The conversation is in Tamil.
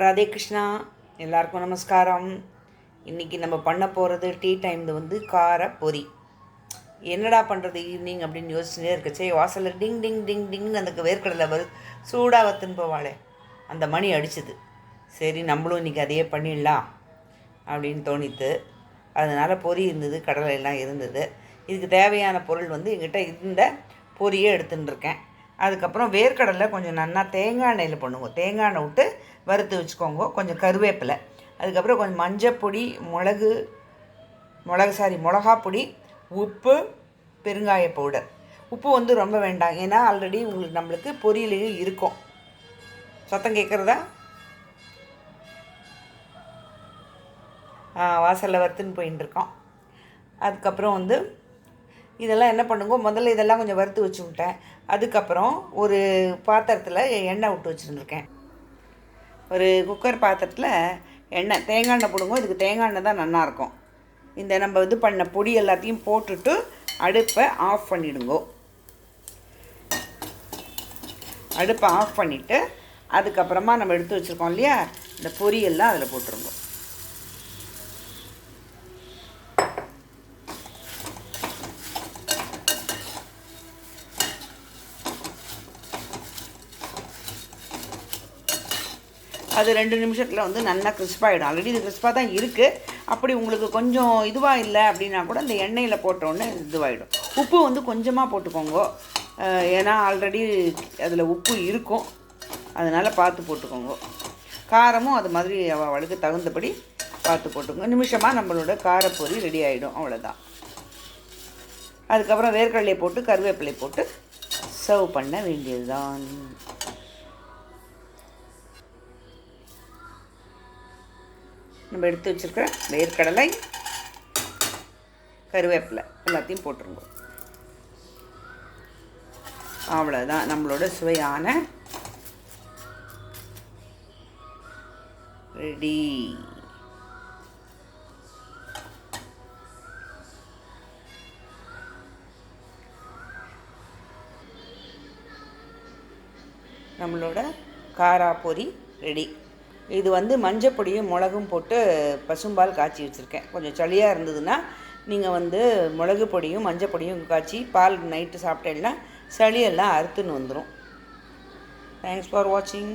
ராதே கிருஷ்ணா, எல்லாருக்கும் நமஸ்காரம். இன்றைக்கி நம்ம பண்ண போகிறது டீ டைமில் வந்து கார பொரி. என்னடா பண்ணுறது ஈவினிங் அப்படின்னு யோசிச்சுட்டே இருக்கச்சே வாசலில் டிங் டிங் டிங் டிங்னு அந்த வேர்க்கடலை சூடாக வத்துன்னு போவாளே அந்த மணி அடிச்சுது. சரி நம்மளும் இன்றைக்கி அதையே பண்ணிடலாம் அப்படின்னு தோணித்து. அதனால் பொரி இருந்தது, கடலை எல்லாம் இருந்தது. இதுக்கு தேவையான பொருள் வந்து எங்கிட்ட இந்த பொரியே எடுத்துட்டுருக்கேன். அதுக்கப்புறம் வேர்க்கடலை கொஞ்சம் நல்லா தேங்காய் எண்ணெயில் பண்ணுவோம். தேங்காய் எண்ணெய் விட்டு வறுத்து வச்சுக்கோங்க. கொஞ்சம் கருவேப்பிலை, அதுக்கப்புறம் கொஞ்சம் மஞ்சப்பொடி, மிளகா பொடி, உப்பு, பெருங்காய பவுடர். உப்பு வந்து ரொம்ப வேண்டாம், ஏன்னா ஆல்ரெடி நம்மளுக்கு பொரியலையும் இருக்கும். சத்தம் கேட்குறதா? வாசலில் வறுத்துன்னு போயின்னு இருக்கோம். அதுக்கப்புறம் வந்து இதெல்லாம் என்ன பண்ணுங்க, முதல்ல இதெல்லாம் கொஞ்சம் வறுத்து வச்சு விட்டேன். அதுக்கப்புறம் ஒரு பாத்திரத்தில் எண்ணெய் விட்டு வச்சுருந்துருக்கேன். ஒரு குக்கர் பாத்திரத்தில் தேங்காய் எண்ணெய் போடுங்க. இதுக்கு தேங்காய் எண்ணெய் தான் நல்லாயிருக்கும். இந்த நம்ம இது பண்ண பொடி எல்லாத்தையும் போட்டுட்டு அடுப்பை ஆஃப் பண்ணிவிடுங்கோ. அடுப்பை ஆஃப் பண்ணிவிட்டு அதுக்கப்புறமா நம்ம எடுத்து வச்சுருக்கோம் இல்லையா, இந்த பொரியெல்லாம் அதில் போட்டுருங்க. அது 2 நிமிஷத்தில் வந்து நல்லா கிறிஸ்பாகிடும். ஆல்ரெடி இது கிறிஸ்பாக தான் இருக்குது. அப்படி உங்களுக்கு கொஞ்சம் இதுவாக இல்லை அப்படின்னா கூட இந்த எண்ணெயில் போட்டோடனே இதுவாகிடும். உப்பு வந்து கொஞ்சமாக போட்டுக்கோங்க, ஏன்னா ஆல்ரெடி அதில் உப்பு இருக்கும், அதனால் பார்த்து போட்டுக்கோங்க. காரமும் அது மாதிரி அவளுக்கு தகுந்தபடி பார்த்து போட்டுக்கோங்க. நிமிஷமாக நம்மளோட காரப்பொரி ரெடி ஆகிடும், அவ்வளோதான். அதுக்கப்புறம் வேர்க்கடலையை போட்டு கருவேப்பிலை போட்டு சர்வ் பண்ண வேண்டியது தான். நம்ம எடுத்து வச்சுருக்கிற வேர்க்கடலை, கருவேப்பிலை எல்லாத்தையும் போட்டுருங்க. அவ்வளோதான் நம்மளோட சுவையான ரெடி. நம்மளோட காரா பொரி ரெடி. இது வந்து மஞ்சப்பொடியும் மிளகும் போட்டு பசும்பால் காய்ச்சி வச்சுருக்கேன். கொஞ்சம் சளியாக இருந்ததுன்னா நீங்கள் வந்து மிளகு பொடியும் மஞ்சப்பொடியும் காய்ச்சி பால் நைட்டு சாப்பிட்டேன்னா சளியெல்லாம் அறுத்துன்னு வந்துடும். தேங்க்ஸ் ஃபார் வாட்சிங்.